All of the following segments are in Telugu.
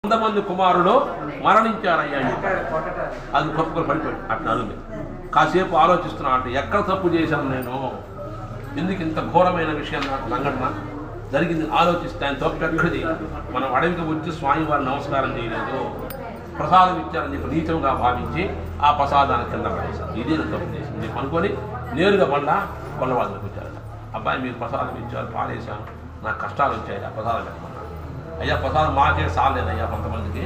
కొంతమంది కుమారుడు మరణించారయ్యా అని అది తప్పుకొని పడిపోయాడు. అట్లా అడుగు కాసేపు ఆలోచిస్తున్నా అంటే ఎక్కడ తప్పు చేశాను నేను, ఎందుకు ఇంత ఘోరమైన విషయం నాకు సంఘటన జరిగింది ఆలోచిస్తే ఆయన తప్పు ఎక్కడిది. మనం అడవికి వచ్చి స్వామి వారిని నమస్కారం చేయలేదు, ప్రసాదం ఇచ్చారని చెప్పి నీచంగా భావించి ఆ ప్రసాదాన్ని కింద పడేశాను. ఇదే తప్పు చేసింది అనుకొని నేరుగా వాళ్ళకి వచ్చారట. అబ్బాయి మీరు ప్రసాదం ఇచ్చారు, పాడేశాను, నాకు కష్టాలు వచ్చాయి, ఆ ప్రసాదం పెట్టమన్నాడు. అయ్యా ప్రసాదం మాకే సాలేదయ్యా, కొంతమందికి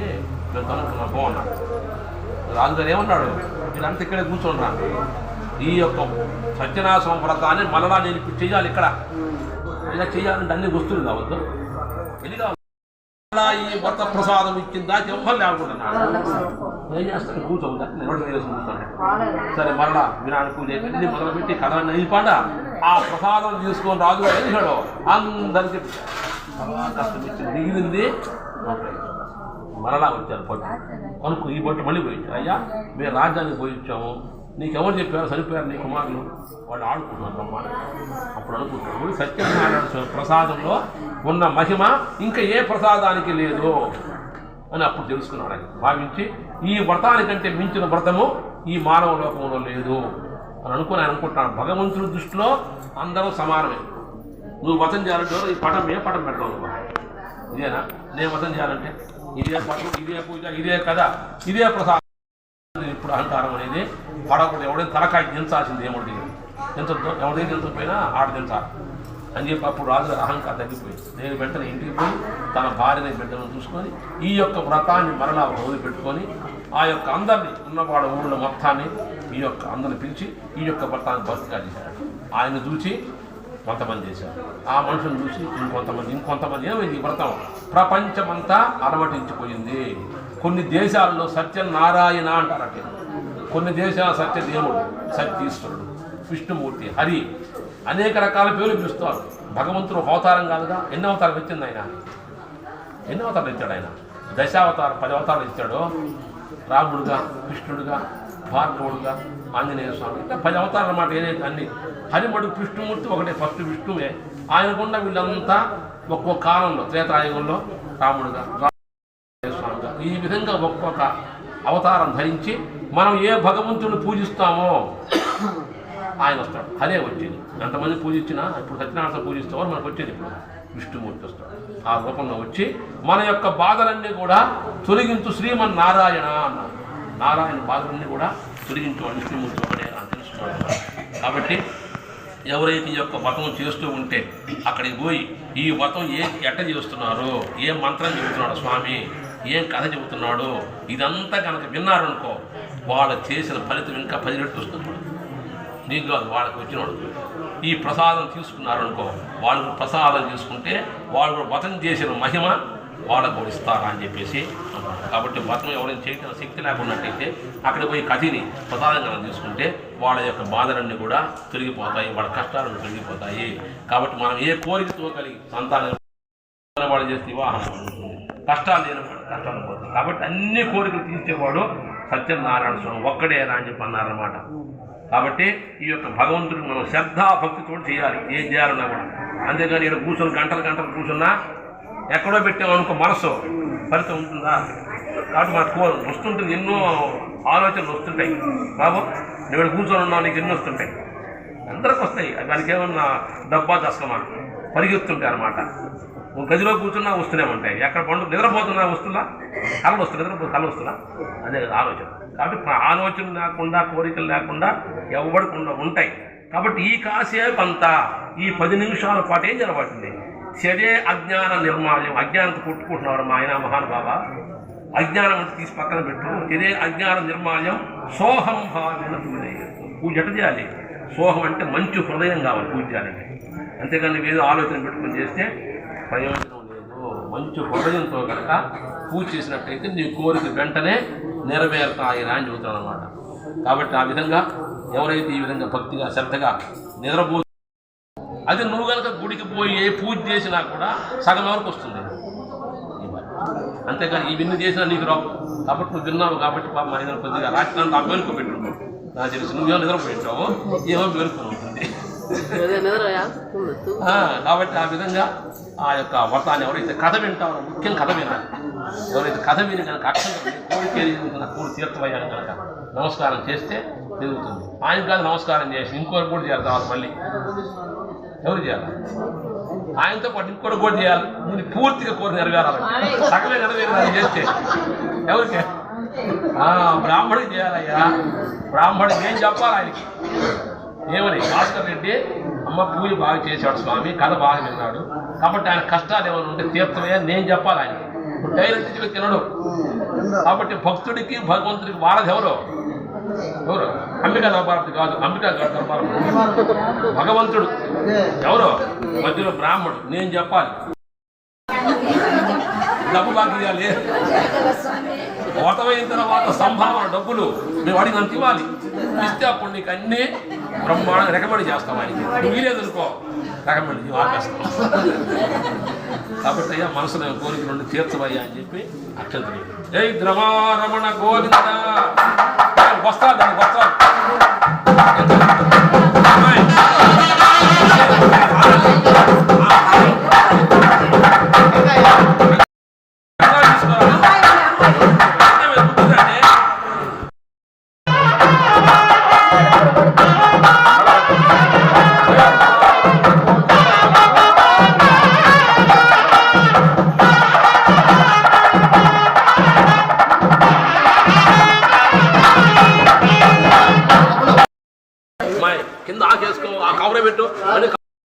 మేము కనుక్కున్నా బాగున్నాడు. రాజుగారు ఏమన్నాడు, వీళ్ళంతా ఇక్కడే కూర్చోండి, ఈ యొక్క సత్యనాశనం వ్రతాన్ని మళ్ళా నేను ఇప్పుడు చెయ్యాలి, ఇక్కడ ఇలా చెయ్యాలంటే అన్ని వస్తువులు కావద్దు, ఇది కావాలి. ఈ వ్రత ప్రసాదం ఇచ్చిన దాకా ఎవ్వరు లేకుంటున్నాడు. ఏం చేస్తాను, కూర్చోవుదా నేను కూర్చోండి. సరే మరలా వినాయక పూజ అన్ని మొదలుపెట్టి కథలన్నీ అయిపోయాడ. ఆ ప్రసాదం తీసుకొని రాజుగారు ఏం చేశాడు, అందరికీ కష్టం ఇచ్చి మిగిలింది మరలా వచ్చారు. పట్టు కనుక్కు ఈ బొట్టు మళ్ళీ పోయించారు. అయ్యా మేము రాజ్యానికి పోయించాము, నీకెవరు చెప్పారు, సరిపోయారు నీ కుమారులు, వాళ్ళు ఆడుకుంటున్నారు అమ్మ. అప్పుడు అనుకుంటారు సత్యనారాయణ ప్రసాదంలో ఉన్న మహిమ ఇంకా ఏ ప్రసాదానికి లేదు అని అప్పుడు తెలుసుకున్నాడు. ఆయన భావించి ఈ వ్రతానికంటే మించిన వ్రతము ఈ మానవ లోకంలో లేదు అని అనుకుని ఆయన అనుకుంటున్నాడు. భగవంతుడి దృష్టిలో అందరూ సమానమే. నువ్వు వతం చేయాలంటే ఈ పటం ఏ పటం పెడతావు నువ్వు, ఇదేనా నేను వతం చేయాలంటే ఇదే పటం, ఇదే పూజ, ఇదే కదా, ఇదే ప్రసాదం. ఇప్పుడు అహంకారం అనేది పడకూడదు. ఎవడైనా తలకాయ దించాల్సింది ఏముడి దించద్దు, ఎవరిదైనా దించకపోయినా ఆడ దించాలి అని చెప్పి అప్పుడు రాజుగారు అహంకారం తగ్గిపోయింది. నేను వెంటనే ఇంటికి పోయి తన భార్యని బిడ్డలను చూసుకొని ఈ యొక్క వ్రతాన్ని మరలా వదిలిపెట్టుకొని ఆ యొక్క అందరినీ ఉన్నవాడు ఊళ్ళో మొత్తాన్ని ఈ యొక్క అందరిని పిలిచి ఈ యొక్క వ్రతాన్ని భక్తిగా చేశాడు. ఆయన చూసి కొంతమంది చేశారు, ఆ మనుషులను చూసి ఇంకొంతమంది ఏమైంది, ఈ వ్రతం ప్రపంచమంతా అలవటించిపోయింది. కొన్ని దేశాల్లో సత్యనారాయణ అంటారట, కొన్ని దేశాల సత్యదేవుడు, సత్యీశ్వరుడు, విష్ణుమూర్తి, హరి అనేక రకాల పేర్లు పిలుస్తారు. భగవంతుడు అవతారం కాదుగా, ఎన్ని అవతారాలు ఇచ్చింది ఆయన, ఎన్ని అవతారాలు ఇచ్చాడు ఆయన, దశావతారం 10 అవతారాలు ఇచ్చాడు. రాముడుగా, కృష్ణుడుగా, భార్గవుడుగా, ఆంజనేయ స్వామి, ఇట్లా 10 అవతారాలు అన్నమాట. ఏదైతే అన్ని హరిమడు కృష్ణమూర్తి ఒకటే, ఫస్ట్ విష్ణువే. ఆయనకున్న వీళ్ళంతా ఒక్కొక్క కాలంలో త్రేతాయుగంలో రాముడుగా, స్వామిగా, ఈ విధంగా ఒక్కొక్క అవతారం ధరించి మనం ఏ భగవంతుడిని పూజిస్తామో ఆయన వస్తాడు. హరే వచ్చేది. ఎంతమంది పూజించినా ఇప్పుడు సత్యనారాయణ పూజిస్తామో మనకు వచ్చేది ఇప్పుడు విష్ణుమూర్తి వస్తాడు. ఆ రూపంలో వచ్చి మన యొక్క బాధలన్నీ కూడా తొలగించు శ్రీమన్నారాయణ అన్నారు. నారాయణ బాధలన్నీ కూడా తొలగించు విష్ణుమూర్తి ఒకటే అని తెలుసుకున్నాడు. కాబట్టి ఎవరైతే ఈ యొక్క వ్రతం చేస్తూ ఉంటే అక్కడికి పోయి ఈ వ్రతం ఎట్ట చేస్తున్నారో, ఏ మంత్రం చెబుతున్నాడు స్వామి, ఏం కథ చెబుతున్నాడు, ఇదంతా కనుక విన్నారనుకో వాళ్ళు చేసిన ఫలితం ఇంకా 10 రెట్లు వస్తుంది. నీకు కాదు, వాళ్ళకి వచ్చినవాడు. ఈ ప్రసాదం తీసుకున్నారనుకో, వాళ్ళు ప్రసాదం తీసుకుంటే వాళ్ళు వ్రతం చేసిన మహిమ వాళ్ళకు ఇస్తారా అని చెప్పేసి అన్నాడు. కాబట్టి వ్రతం ఎవరైనా చేయటం శక్తి లేకున్నట్టయితే అక్కడ పోయి కథని ప్రసాదంగా తీసుకుంటే వాళ్ళ యొక్క బాధలన్నీ కూడా తొలగిపోతాయి, వాళ్ళ కష్టాలను తొలగిపోతాయి. కాబట్టి మనం ఏ కోరికతో కలిగి సంతానం వాళ్ళు చేస్తే వివాహం కష్టాలు లేనప్పుడు కష్టాలు పోతాయి. కాబట్టి అన్ని కోరికలు తీర్చేవాడు సత్యనారాయణ స్వామి ఒక్కడే అని చెప్పి అన్నారన్నమాట. కాబట్టి ఈ యొక్క భగవంతుడికి మనం శ్రద్ధాభక్తితో చేయాలి, ఏం చేయాలన్నా కూడా. అంతేగాని ఇక్కడ కూర్చొని గంటలు కూర్చున్నా ఎక్కడో పెట్టామనుకో మనసు ఫలితం ఉంటుందా. కాబట్టి మనకు వస్తుంటుంది, ఎన్నో ఆలోచనలు వస్తుంటాయి. బాబు నువ్వు ఇక్కడ కూర్చొని ఉన్నావు, నీకు ఎన్నో వస్తుంటాయి, అందరికి వస్తాయి. దానికి ఏమన్నా డబ్బా దస్తమా పరిగెత్తుంటాయి అన్నమాట. నువ్వు గదిలో కూర్చున్నా వస్తూనే ఉంటాయి, ఎక్కడ నిద్రపోతున్నా వస్తుందా, కళ్ళు వస్తున్నా అదే కదా ఆలోచన. కాబట్టి ఆలోచన లేకుండా, కోరికలు లేకుండా ఎవరికి ఉంటాయి. కాబట్టి ఈ కాసేపు అంతా ఈ 10 నిమిషాల పాటు ఏం జరగబడుతుంది, చెడే అజ్ఞాన నిర్మాల్యం. అజ్ఞానంతో కొట్టుకుంటున్నారు మా ఆయన మహానుభావ, అజ్ఞానం అంటే తీసి పక్కన పెట్టు. చెడే అజ్ఞాన నిర్మాల్యం సోహం భావన పూజ ఎట్ట చేయాలి, సోహం అంటే మంచి హృదయం కావాలి పూజ చేయాలంటే. అంతేగాని ఏదో ఆలోచన పెట్టుకుని చేస్తే ప్రయోజనం లేదు. మంచి హృదయంతో కనుక పూజ చేసినట్టయితే నీ కోరిక వెంటనే నెరవేరుతాయి అని చెబుతాను అన్నమాట. కాబట్టి ఆ విధంగా ఎవరైతే ఈ విధంగా భక్తిగా శ్రద్ధగా నిద్రపో, అది నువ్వు కనుక గుడికి పోయి ఏ పూజ చేసినా కూడా సగం వరకు వస్తుంది. అంతేకాని ఇవన్నీ చేసినా నీకు రావు. కాబట్టి నువ్వు విన్నావు కాబట్టి పాప మా కొద్దిగా రాత్రి అంతా మెరుకు పెట్టుకుంటావు. నాకు తెలిసి నువ్వేమో నిద్రపోయింటావు, ఏమో మెరుకు ఉంటుంది. కాబట్టి ఆ విధంగా ఆ యొక్క వ్రతాన్ని ఎవరైతే కథ వింటారో ముఖ్యం కథ వినాలి. ఎవరైతే కథ విని కనుక అక్షంతలు కోరిక తీర్థమయ్యాను కనుక నమస్కారం చేస్తే జరుగుతుంది. ఆయన కాదు నమస్కారం చేసి ఇంకోటి కూడా చేయాలి. తర్వాత మళ్ళీ ఎవరు చేయాలి? ఆయనతో పాటు ఇంకోటి కూడా చేయాలి. దీన్ని పూర్తిగా కోరి నెరవేరాలంటే సగమే నెరవేరాలి చేస్తే ఎవరికి? బ్రాహ్మడికి చేయాలయ్యా. బ్రాహ్మడికి ఏం చెప్పాలి ఆయనకి? ఏమని? భాస్కర్ రెడ్డి అమ్మ పూజ బాగా చేశాడు స్వామి, కథ బాగా విన్నాడు కాబట్టి ఆయన కష్టాలు ఏమైనా ఉంటే తీర్థమయ్యా నేను చెప్పాలి ఆయనకి. ఇప్పుడు డైరెక్ట్ ఇచ్చి తినడు కాబట్టి భక్తుడికి భగవంతుడికి వారధి ఎవరు? అంబికా దర్బారతి కాదు, అంబికా దర్బారతి భగవంతుడు ఎవరు? మధ్యలో బ్రాహ్మడు నేను చెప్పాలి. డబ్బు బాగా ఇవ్వాలి. వ్రతమైన తర్వాత సంభావన డబ్బులు మేము అడిగినంత ఇవ్వాలి. ఇస్తే అప్పుడు నీకు అన్నీ బ్రహ్మాండంగా రికమెండ్ చేస్తాం. ఆయనకి నువ్వు వీలేదు అనుకో రికమెండ్ ఆపేస్తాం. కాబట్టి అయ్యా మనసులో కోరిక నుండి తీర్చవయ్యా అని చెప్పి అక్షంతలు. జై ద్రమారమణ గోవింద. వస్తాను దానికి వస్తాను. కింద ఆకేసుకో, ఆ కవర్ పెట్టు.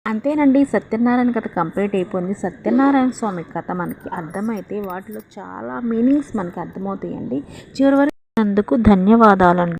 అంతేనండి, సత్యనారాయణ కథ కంప్లీట్ అయిపోయింది. సత్యనారాయణ స్వామి కథ మనకి అర్థమైతే వాటిలో చాలా మీనింగ్స్ మనకి అర్థమవుతాయండి. చివరి వరకు ధన్యవాదాలండి.